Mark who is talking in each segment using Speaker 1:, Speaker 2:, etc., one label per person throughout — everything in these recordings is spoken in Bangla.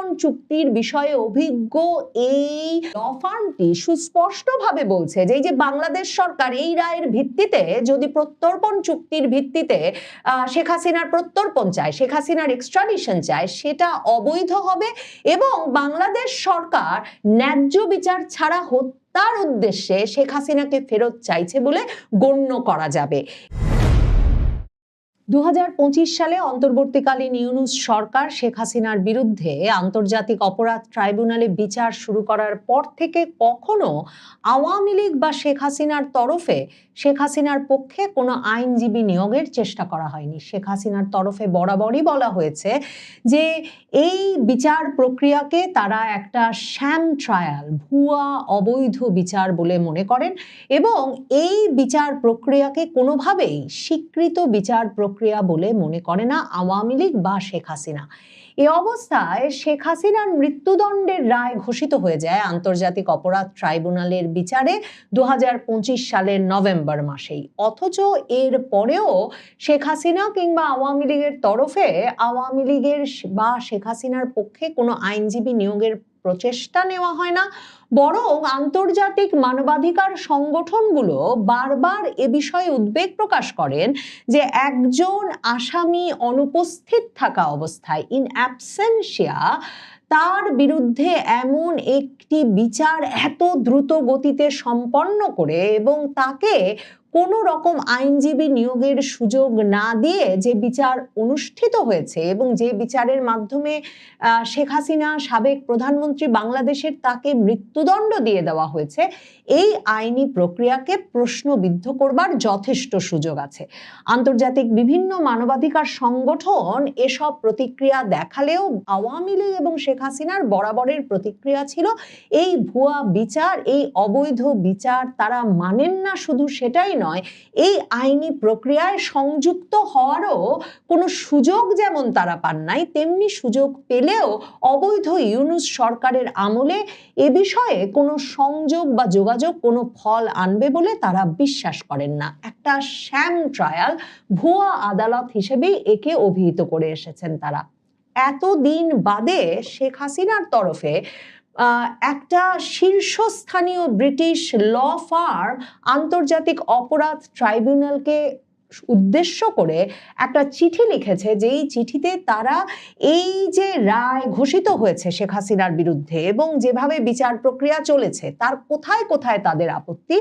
Speaker 1: প্রত্যর্পণ চুক্তির বিষয়ে অভিজ্ঞ এই ল ফার্মটি সুস্পষ্টভাবে বলছে যে এই যে বাংলাদেশ সরকার এই রায়ের ভিত্তিতে যদি প্রত্যর্পণ চুক্তির ভিত্তিতে শেখ হাসিনার প্রত্যর্পণ চায়, শেখ হাসিনার এক্সট্রাডিশন চায়, সেটা অবৈধ হবে এবং বাংলাদেশ সরকার ন্যায্য বিচার ছাড়া হত্যার উদ্দেশ্যে শেখ হাসিনাকে ফেরত চাইছে বলে গণ্য করা যাবে। 2025 সালে অন্তর্বর্তীকালীন ইউনূস সরকার শেখ হাসিনার বিরুদ্ধে আন্তর্জাতিক অপরাধ ট্রাইব্যুনালে বিচার শুরু করার পর থেকে কখনো আওয়ামী লীগ বা শেখ হাসিনার তরফে শেখ হাসিনার পক্ষে কোনো আইনজীবী নিয়োগের চেষ্টা করা হয়নি। শেখ হাসিনার তরফে বরাবরই বলা হয়েছে যে এই বিচার প্রক্রিয়াকে তারা একটা শ্যাম ট্রায়াল, ভুয়া অবৈধ বিচার বলে মনে করেন এবং এই বিচার প্রক্রিয়াকে কোনোভাবেই স্বীকৃত বিচার প্রক্রিয়া বলে মনে করে না আওয়ামী লীগ বা শেখ হাসিনা। এ অবস্থায় শেখ হাসিনার মৃত্যুদণ্ডের রায় ঘোষিত হয়ে যায় আন্তর্জাতিক অপরাধ ট্রাইব্যুনালের বিচারে 2025 সালের নভেম্বর মাসেই। অথচ এর পরেও শেখ হাসিনা কিংবা আওয়ামী লীগের তরফে আওয়ামী লীগের বা শেখ হাসিনার পক্ষে কোনো আইনজীবী নিয়োগের প্রচেষ্টা নেওয়া হয় না, বরং আন্তর্জাতিক মানবাধিকার সংগঠনগুলো বারবার এ বিষয়ে উদ্বেগ প্রকাশ করেন যে একজন আসামি অনুপস্থিত থাকা অবস্থায়, ইন অ্যাবসেন্সিয়া, তার বিরুদ্ধে এমন একটি বিচার এত দ্রুত গতিতে সম্পন্ন করে এবং তাকে কোনো রকম আইনজীবী নিয়োগের সুযোগ না দিয়ে যে বিচার অনুষ্ঠিত হয়েছে এবং যে বিচারের মাধ্যমে শেখ হাসিনা, সাবেক প্রধানমন্ত্রী বাংলাদেশের, তাকে মৃত্যুদণ্ড দিয়ে দেওয়া হয়েছে, এই আইনি প্রক্রিয়াকে প্রশ্নবিদ্ধ করবার যথেষ্ট সুযোগ আছে। আন্তর্জাতিক বিভিন্ন মানবাধিকার সংগঠন এসব প্রতিক্রিয়া দেখালেও আওয়ামী লীগ এবং শেখ হাসিনার বরাবরের প্রতিক্রিয়া ছিল এই ভুয়া বিচার, এই অবৈধ বিচার তারা মানেন না। শুধু সেটাই নয়, এই আইনি প্রক্রিয়ায় সংযুক্ত হওয়ারও কোনো সুযোগ যেমন তারা পান নাই, তেমনি সুযোগ পেলেও অবৈধ ইউনূস সরকারের আমলে এ বিষয়ে কোনো সংযোগ বা যোগাযোগ কোনো ফল আনবে বলে তারা বিশ্বাস করেন না। একটা শ্যাম ট্রায়াল, ভুয়া আদালত হিসেবেই একে অভিহিত করে এসেছেন তারা। এতদিন বাদে শেখ হাসিনার তরফে একটা শীর্ষস্থানীয় ব্রিটিশ ল ফার্ম আন্তর্জাতিক অপরাধ ট্রাইব্যুনালকে উদ্দেশ্য করে একটা চিঠি লিখেছে, যেই চিঠিতে তারা এই যে রায় ঘোষিত হয়েছে শেখ হাসিনার বিরুদ্ধে এবং যেভাবে বিচার প্রক্রিয়া চলেছে তার কোথায় কোথায় তাদের আপত্তি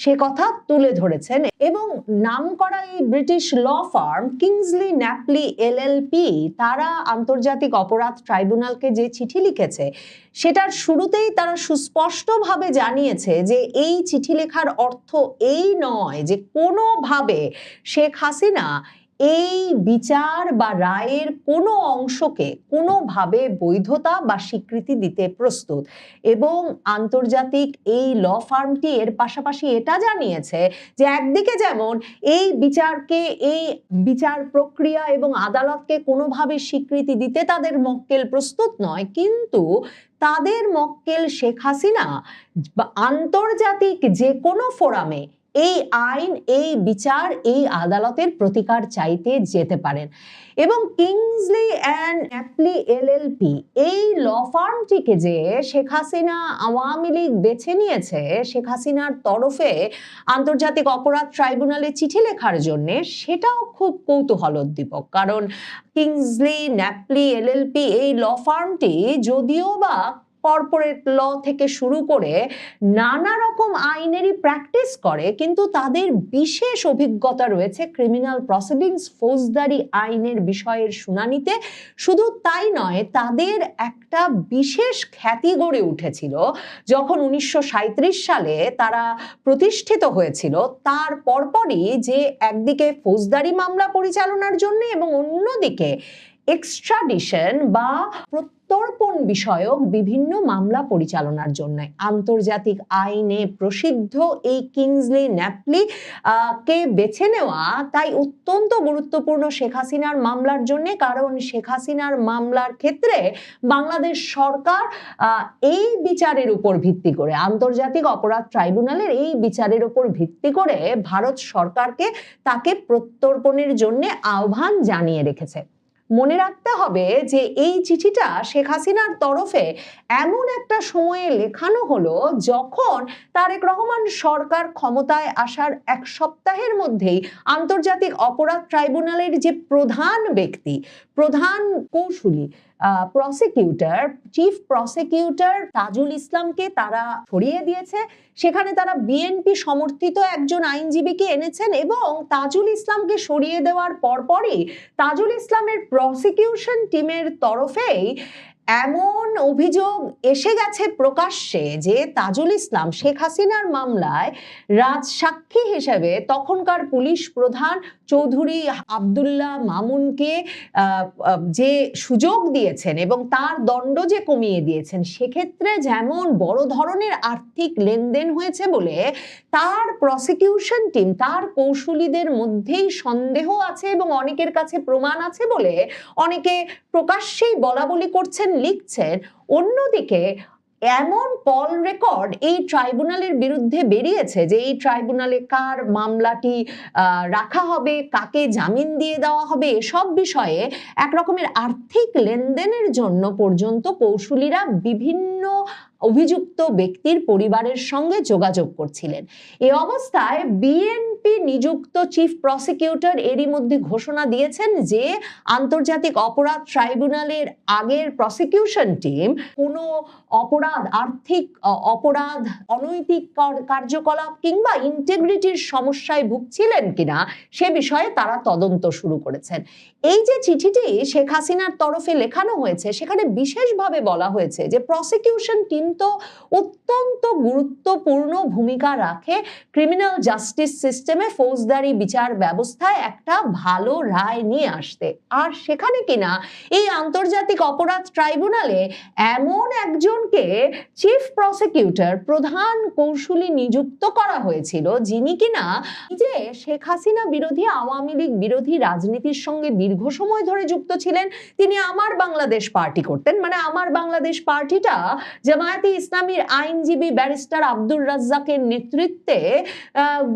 Speaker 1: সে কথা তুলে ধরেছেন। এবং নামকরা এই British law firm Kingsley Napley LLP তারা আন্তর্জাতিক অপরাধ ট্রাইব্যুনালকে যে চিঠি লিখেছে সেটার শুরুতেই তারা সুস্পষ্টভাবে জানিয়েছে যে এই চিঠি লেখার অর্থ এই নয় যে কোনোভাবে শেখ হাসিনা এই বিচার বা রায়ের কোনো অংশকে কোনোভাবে বৈধতা বা স্বীকৃতি দিতে প্রস্তুত। এবং আন্তর্জাতিক এই ল ফার্মটি এর পাশাপাশি এটা জানিয়েছে যে একদিকে যেমন এই বিচারকে, এই বিচার প্রক্রিয়া এবং আদালতকে কোনোভাবে স্বীকৃতি দিতে তাদের মক্কেল প্রস্তুত নয়, কিন্তু তাদের মক্কেল শেখ হাসিনা আন্তর্জাতিক যে কোনো ফোরামে এই আইন, এই বিচার, এই আদালতের প্রতিকার চাইতে যেতে পারেন। এবং কিংসলি অ্যান্ড ন্যাপলি এলএলপি এই ল ফার্মটিকে যে শেখ হাসিনা, আওয়ামী লীগ বেছে নিয়েছে শেখ হাসিনার তরফে আন্তর্জাতিক অপরাধ ট্রাইব্যুনালে চিঠি লেখার জন্য, সেটাও খুব কৌতূহলোদ্দীপক। কারণ কিংসলি ন্যাপলি এলএলপি এই ল ফার্মটি যদিও বা কর্পোরেট ল থেকে শুরু করে নানা রকম আইনেরই প্র্যাকটিস করে, কিন্তু তাদের বিশেষ অভিজ্ঞতা রয়েছে ক্রিমিনাল প্রসিডিংস, ফৌজদারি আইনের বিষয়ের শুনানিতে। শুধু তাই নয়, তাদের একটা বিশেষ খ্যাতি গড়ে উঠেছিল যখন 1937 সালে তারা প্রতিষ্ঠিত হয়েছিল। তার পরপরই যে একদিকে ফৌজদারি মামলা পরিচালনার জন্য এবং অন্যদিকে এক্সট্রাডিশন বা প্রত্যর্পণ বিষয়ক বিভিন্ন মামলা পরিচালনার জন্য আন্তর্জাতিক আইনে প্রসিদ্ধ এই কিংসলি ন্যাপলি কে বেছে নেওয়া তাই অত্যন্ত গুরুত্বপূর্ণ শেখ হাসিনার মামলার জন্য। কারণ শেখ হাসিনার মামলার ক্ষেত্রে বাংলাদেশ সরকার এই বিচারের উপর ভিত্তি করে, আন্তর্জাতিক অপরাধ ট্রাইব্যুনালের এই বিচারের উপর ভিত্তি করে ভারত সরকারকে তাকে প্রত্যর্পণের জন্য আহ্বান জানিয়ে রেখেছে। মনে রাখতে হবে যে এই চিঠিটা শেখ হাসিনার তরফে এমন একটা সময়ে লেখানো হলো যখন তারেক রহমান সরকার ক্ষমতায় আসার এক সপ্তাহের মধ্যেই আন্তর্জাতিক অপরাধ ট্রাইব্যুনালের যে প্রধান ব্যক্তি, প্রধান কৌঁসুলি, প্রসিকিউটর, চিফ প্রসিকিউটর তাজুল ইসলামকে তারা সরিয়ে দিয়েছে। সেখানে তারা বিএনপি সমর্থিত একজন আইনজীবীকে এনেছেন এবং তাজুল ইসলামকে সরিয়ে দেওয়ার পরপরই তাজুল ইসলামের প্রসিকিউশন টিমের তরফেই এমন অভিযোগ এসে গেছে প্রকাশ্যে যে তাজুল ইসলাম শেখ হাসিনার মামলায় রাজসাক্ষী হিসেবে তখনকার পুলিশ প্রধান চৌধুরী আব্দুল্লাহ মামুনকে যে সুযোগ দিয়েছেন এবং তার দণ্ড যে কমিয়ে দিয়েছেন, সেক্ষেত্রে যেমন বড় ধরনের আর্থিক লেনদেন হয়েছে বলে তার প্রসিকিউশন টিম, তার কৌশলীদের মধ্যেই সন্দেহ আছে এবং অনেকের কাছে প্রমাণ আছে বলে অনেকে প্রকাশ্যেই বলা বলি করছেন, লিখছেন। অন্যদিকে এমন কল রেকর্ড এই ট্রাইব্যুনালের বিরুদ্ধে বেরিয়েছে যে এই ট্রাইব্যুনালে কার মামলাটি রাখা হবে, কাকে জামিন দিয়ে দেওয়া হবে, এসব বিষয়ে এক রকমের আর্থিক লেনদেনের জন্য পর্যন্ত কৌশলীরা বিভিন্ন অভিযুক্ত ব্যক্তির পরিবারের সঙ্গে যোগাযোগ করছিলেন। এই অবস্থায় বিএনপি নিযুক্ত চিফ প্রসিকিউটর এরই মধ্যে ঘোষণা দিয়েছেন যে আন্তর্জাতিক অপরাধ ট্রাইব্যুনালের আগের প্রসিকিউশন টিম কোনো অপরাধ, আর্থিক অপরাধ, অনৈতিক কার্যকলাপ কিংবা ইন্টিগ্রিটির সমস্যায় ভুগছিলেন কিনা সে বিষয়ে তারা তদন্ত শুরু করেছেন। এই যে চিঠিটি শেখ হাসিনার তরফে লেখানো হয়েছে সেখানে বিশেষভাবে বলা হয়েছে যে প্রসিকিউশন টিম তো অত্যন্ত গুরুত্বপূর্ণ ভূমিকা রাখে ক্রিমিনাল জাস্টিস সিস্টেমে, ফৌজদারি বিচার ব্যবস্থায় একটা ভালো রায় নিয়ে আসতে। আর সেখানে কিনা এই আন্তর্জাতিক অপরাধ ট্রাইব্যুনালে এমন একজনকে চিফ প্রসিকিউটর, প্রধান কৌশলী নিযুক্ত করা হয়েছিল যিনি কিনা যে শেখ হাসিনা বিরোধী, আওয়ামী লীগ বিরোধী রাজনীতির সঙ্গে দীর্ঘ সময় ধরে যুক্ত ছিলেন। তিনি আমার বাংলাদেশ পার্টি করতেন, মানে আমার বাংলাদেশ পার্টিটা জামায়াতে ইসলামীর আইনজীবী ব্যারিস্টার আব্দুর রাজ্জাকের নেতৃত্বে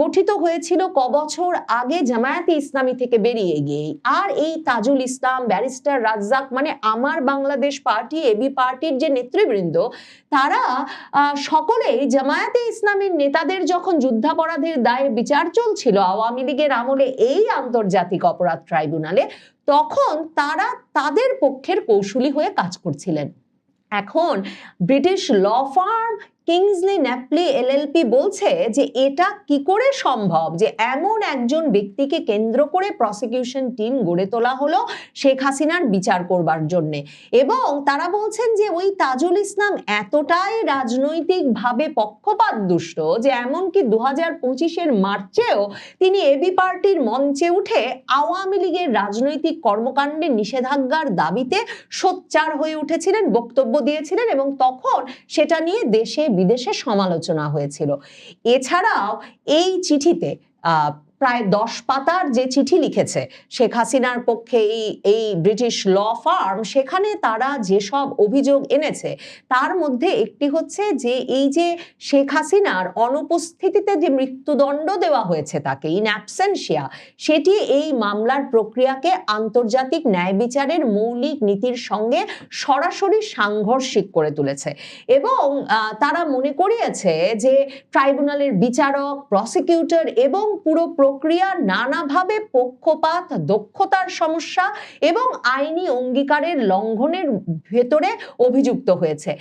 Speaker 1: গঠিত হয়েছিল কবছর আগে জামায়াতে ইসলামী থেকে বেরিয়ে গিয়ে। আর এই তাজুল ইসলাম, ব্যারিস্টার রাজ্জাক, মানে আমার বাংলাদেশ পার্টি, এবি পার্টির যে নেতৃবৃন্দ, তারা সকলেই জামায়াতে ইসলামীর নেতাদের যখন যুদ্ধাপরাধের দায়ে বিচার চলছিল আওয়ামী লীগের আমলে এই আন্তর্জাতিক অপরাধ ট্রাইব্যুনালে, তখন তারা তাদের পক্ষের কৌশলী হয়ে কাজ করছিলেন। এখন British law firm Kingsley Napley LLP বলছে যে এটা কি করে সম্ভব যে এমন একজন ব্যক্তিকে কেন্দ্র করে প্রসিকিউশন টিম গড়ে তোলা হলো শেখ হাসিনার বিচার করবার জন্য। এবং তারা বলছেন যে ওই তাজুল ইসলাম এতটাই রাজনৈতিকভাবে পক্ষপাত দুষ্ট যে এমনকি 2025-এর মার্চেও তিনি এবি পার্টির মঞ্চে উঠে আওয়ামী লীগের রাজনৈতিক কর্মকাণ্ডে নিষেধাজ্ঞার দাবিতে সোচ্চার হয়ে উঠেছিলেন, বক্তব্য দিয়েছিলেন এবং তখন সেটা নিয়ে দেশে বিদেশে সমালোচনা হয়েছিল। এছাড়াও এই চিঠিতে প্রায় 10 পাতার যে চিঠি লিখেছে শেখ হাসিনার পক্ষে এই ব্রিটিশ ল ফার্ম, সেখানে তারা যেসব অভিযোগ এনেছে তার মধ্যে একটি হচ্ছে যে এই যে শেখ হাসিনার অনুপস্থিতিতে যে মৃত্যুদণ্ড দেওয়া হয়েছে তাকে, ইন অ্যাবসেন্সিয়া, সেটি এই মামলার প্রক্রিয়াকে আন্তর্জাতিক ন্যায় বিচারের মৌলিক নীতির সঙ্গে সরাসরি সাংঘর্ষিক করে তুলেছে। এবং তারা মনে করিয়েছে যে ট্রাইব্যুনালের বিচারক, প্রসিকিউটর এবং পুরো প্রক্রিয়া নানাভাবে পক্ষপাত, দক্ষতার সমস্যা এবং আইনি অঙ্গীকারের লঙ্ঘনের ভেতরে অভিযুক্ত হয়েছে।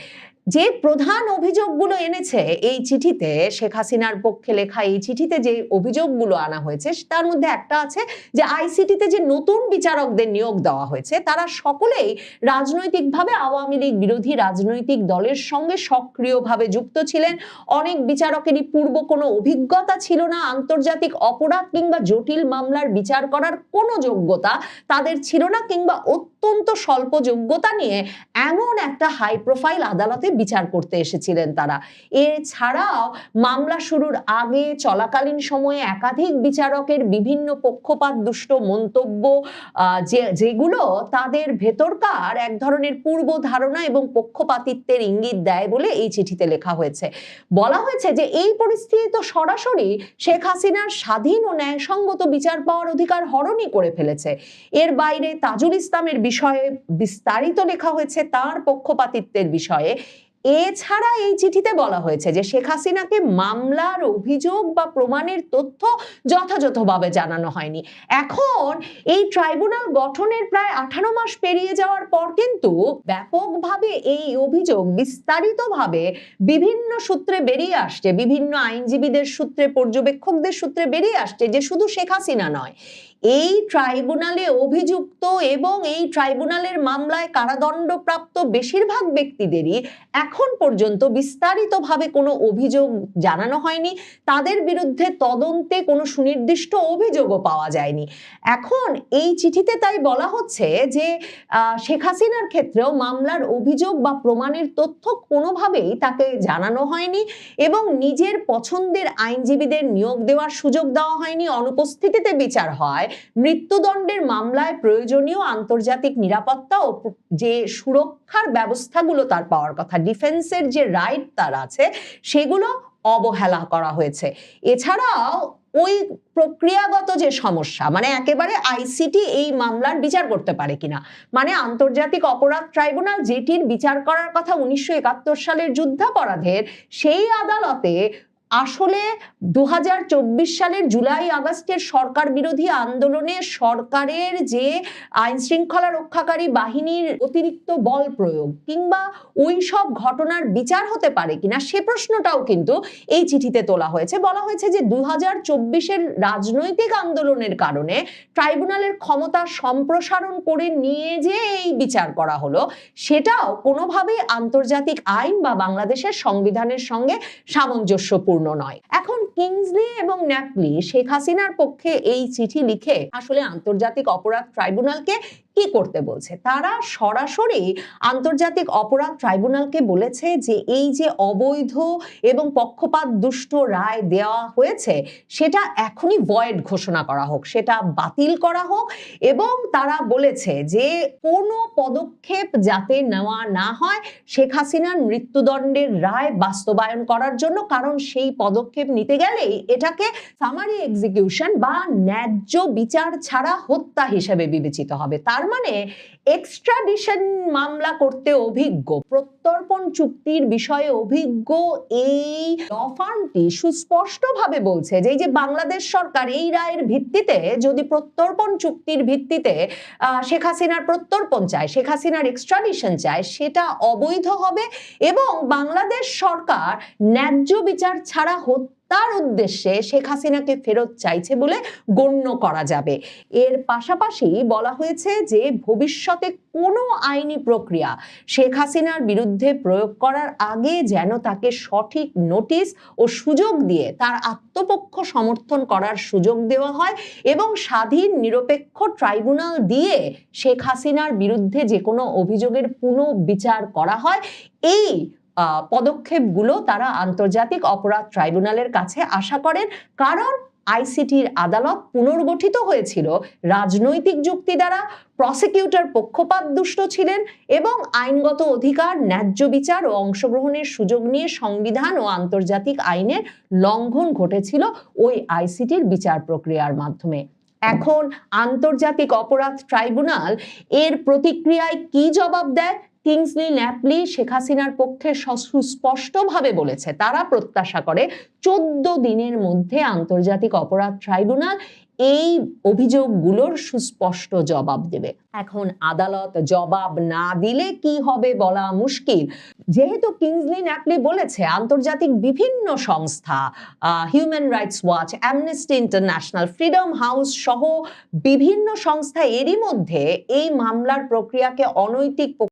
Speaker 1: যে প্রধান অভিযোগগুলো এনেছে এই চিঠিতে, শেখ হাসিনার পক্ষে লেখা এই চিঠিতে যে অভিযোগগুলো আনা হয়েছে তার মধ্যে একটা আছে যে আইসিটিতে যে নতুন বিচারকদের নিয়োগ দেওয়া হয়েছে তারা সকলেই রাজনৈতিকভাবে আওয়ামী লীগ বিরোধী রাজনৈতিক দলের সঙ্গে সক্রিয়ভাবে যুক্ত ছিলেন। অনেক বিচারকেরই পূর্ব কোনো অভিজ্ঞতা ছিল না, আন্তর্জাতিক অপরাধ কিংবা জটিল মামলার বিচার করার কোনো যোগ্যতা তাদের ছিল না, কিংবা অত্যন্ত স্বল্প যোগ্যতা নিয়ে এমন একটা হাই প্রোফাইল আদালতে বিচার করতে এসেছিলেন তারা। এছাড়াও মামলা শুরুর আগে চলাকালীন সময়ে একাধিক বিচারকের বিভিন্ন পক্ষপাত দুষ্ট মন্তব্য যেগুলো তাদের ভেতরকার এক ধরনের পূর্ব ধারণা এবং পক্ষপাতিত্বের ইঙ্গিত দেয় বলে এই চিঠিতে লেখা হয়েছে। বলা হয়েছে যে এই পরিস্থিতি তো সরাসরি শেখ হাসিনার স্বাধীন ও ন্যায়সঙ্গত বিচার পাওয়ার অধিকার হরণই করে ফেলেছে। এর বাইরে তাজুল ইসলামের বিষয়ে বিস্তারিত লেখা হয়েছে তার পক্ষপাতিত্বের বিষয়ে। এছাড়া এই চিঠিতে বলা হয়েছে যে শেখ হাসিনাকে মামলার অভিযোগ বা প্রমাণের তথ্য যথাযথভাবে জানানো হয়নি। এখন এই ট্রাইব্যুনাল গঠনের প্রায় 18 মাস পেরিয়ে যাওয়ার পর কিন্তু ব্যাপকভাবে এই অভিযোগ বিস্তারিতভাবে বিভিন্ন সূত্রে বেরিয়ে আসছে, বিভিন্ন আইনজীবীদের সূত্রে, পর্যবেক্ষকদের সূত্রে বেরিয়ে আসছে যে শুধু শেখ হাসিনা নয়, এই ট্রাইব্যুনালে অভিযুক্ত এবং এই ট্রাইব্যুনালের মামলায় কারাদণ্ডপ্রাপ্ত বেশিরভাগ ব্যক্তিদেরই এখন পর্যন্ত বিস্তারিতভাবে কোনো অভিযোগ জানানো হয়নি, তাদের বিরুদ্ধে তদন্তে কোনো সুনির্দিষ্ট অভিযোগও পাওয়া যায়নি। এখন এই চিঠিতে তাই বলা হচ্ছে যে শেখ হাসিনার ক্ষেত্রেও মামলার অভিযোগ বা প্রমাণের তথ্য কোনোভাবেই তাকে জানানো হয়নি এবং নিজের পছন্দের আইনজীবীদের নিয়োগ দেওয়ার সুযোগ দেওয়া হয়নি, অনুপস্থিতিতে বিচার হয়। মৃত্যুদণ্ডের মামলায় প্রয়োজনীয় আন্তর্জাতিক নিরাপত্তা ও যে সুরক্ষার ব্যবস্থাগুলো তার পাওয়ার কথা, ডিফেন্সের যে রাইট তার আছে, সেগুলো অবহেলা করা হয়েছে। এছাড়াও ওই প্রক্রিয়াগত যে সমস্যা, মানে একেবারে আইসিটি এই মামলার বিচার করতে পারে কিনা, মানে আন্তর্জাতিক অপরাধ ট্রাইব্যুনাল যেটির বিচার করার কথা 1971 সালের যুদ্ধাপরাধের, সেই আদালতে আসলে 2024 সালের জুলাই আগস্টের সরকার বিরোধী আন্দোলনে সরকারের যে আইন শৃঙ্খলা রক্ষাকারী বাহিনীর অতিরিক্ত বল প্রয়োগ কিংবা ওই সব ঘটনার বিচার হতে পারে কিনা, সে প্রশ্নটাও কিন্তু এই চিঠিতে তোলা হয়েছে। বলা হয়েছে যে 2024-এর রাজনৈতিক আন্দোলনের কারণে ট্রাইব্যুনালের ক্ষমতা সম্প্রসারণ করে নিয়ে যে এই বিচার করা হলো, সেটাও কোনোভাবেই আন্তর্জাতিক আইন বা বাংলাদেশের সংবিধানের সঙ্গে সামঞ্জস্যপূর্ণ নয়। এখন কিংসলি এবং ন্যাপলি শেখ হাসিনার পক্ষে এই চিঠি লিখে আসলে আন্তর্জাতিক অপরাধ ট্রাইব্যুনালকে কি করতে বলছে? তারা সরাসরি আন্তর্জাতিক অপরাধ ট্রাইব্যুনালকে বলেছে যে এই যে অবৈধ এবং পক্ষপাত দুষ্ট রায় দেওয়া হয়েছে সেটা এখনই ভয়েড ঘোষণা করা হোক, সেটা বাতিল করা হোক, এবং তারা বলেছে যে কোনো পদক্ষেপ যাতে নেওয়া না হয় শেখ হাসিনার মৃত্যুদণ্ডের রায় বাস্তবায়ন করার জন্য, কারণ সেই পদক্ষেপ নিতে গেলেই এটাকে সামারি এক্সিকিউশন বা ন্যায্য বিচার ছাড়া হত্যা হিসেবে বিবেচিত হবে। তার মানে এক্সট্রাডিশন মামলা করতে অভিজ্ঞ, প্রত্যর্পণ চুক্তির বিষয়ে অভিজ্ঞ এই ল ফার্মটি সুস্পষ্টভাবে বলছে যে এই যে বাংলাদেশ সরকার এই রায়ের ভিত্তিতে যদি প্রত্যর্পণ চুক্তির ভিত্তিতে শেখ হাসিনার প্রত্যর্পণ চায়, শেখ হাসিনার এক্সট্রাডিশন চায়, সেটা অবৈধ হবে এবং বাংলাদেশ সরকার ন্যায্য বিচার ছাড়া তার উদ্দেশ্যে শেখ হাসিনাকে ফেরত চাইছে বলে গণ্য করা যাবে। এর পাশাপাশি বলা হয়েছে যে ভবিষ্যতে কোনো আইনি প্রক্রিয়া শেখ হাসিনার বিরুদ্ধে প্রয়োগ করার আগে যেন তাকে সঠিক নোটিশ ও সুযোগ দিয়ে তার আত্মপক্ষ সমর্থন করার সুযোগ দেওয়া হয় এবং স্বাধীন নিরপেক্ষ ট্রাইব্যুনাল দিয়ে শেখ হাসিনার বিরুদ্ধে যে কোনো অভিযোগের পুনঃবিচার করা হয়। এই পদক্ষেপগুলো তারা আন্তর্জাতিক অপরাধ ট্রাইব্যুনালের কাছে আশা করেন, কারণ আইসিটির আদালত পুনর্গঠিত হয়েছিল রাজনৈতিক যুক্তি দ্বারা, প্রসিকিউটর পক্ষপাত দুষ্ট ছিলেন এবং আইনগত অধিকার, ন্যায্য বিচার ও অংশগ্রহণের সুযোগ নিয়ে সংবিধান ও আন্তর্জাতিক আইনের লঙ্ঘন ঘটেছিল ওই আইসিটির বিচার প্রক্রিয়ার মাধ্যমে। এখন আন্তর্জাতিক অপরাধ ট্রাইব্যুনাল এর প্রতিক্রিয়ায় কি জবাব দেয়? কিংসলি ন্যাপলি শেখ হাসিনার পক্ষে সুস্পষ্টভাবে বলেছে তারা প্রত্যাশা করে 14 দিনের মধ্যে আন্তর্জাতিক অপরাধ ট্রাইব্যুনাল এই অভিযোগগুলোর সুস্পষ্ট জবাব দেবে। এখন আদালত জবাব না দিলে কি হবে বলা মুশকিল। যেহেতু কিংসলি ন্যাপলি বলেছে আন্তর্জাতিক বিভিন্ন সংস্থা, human rights watch, amnesty international, freedom house সহ বিভিন্ন সংস্থা এরই মধ্যে এই মামলার প্রক্রিয়াকে অনৈতিক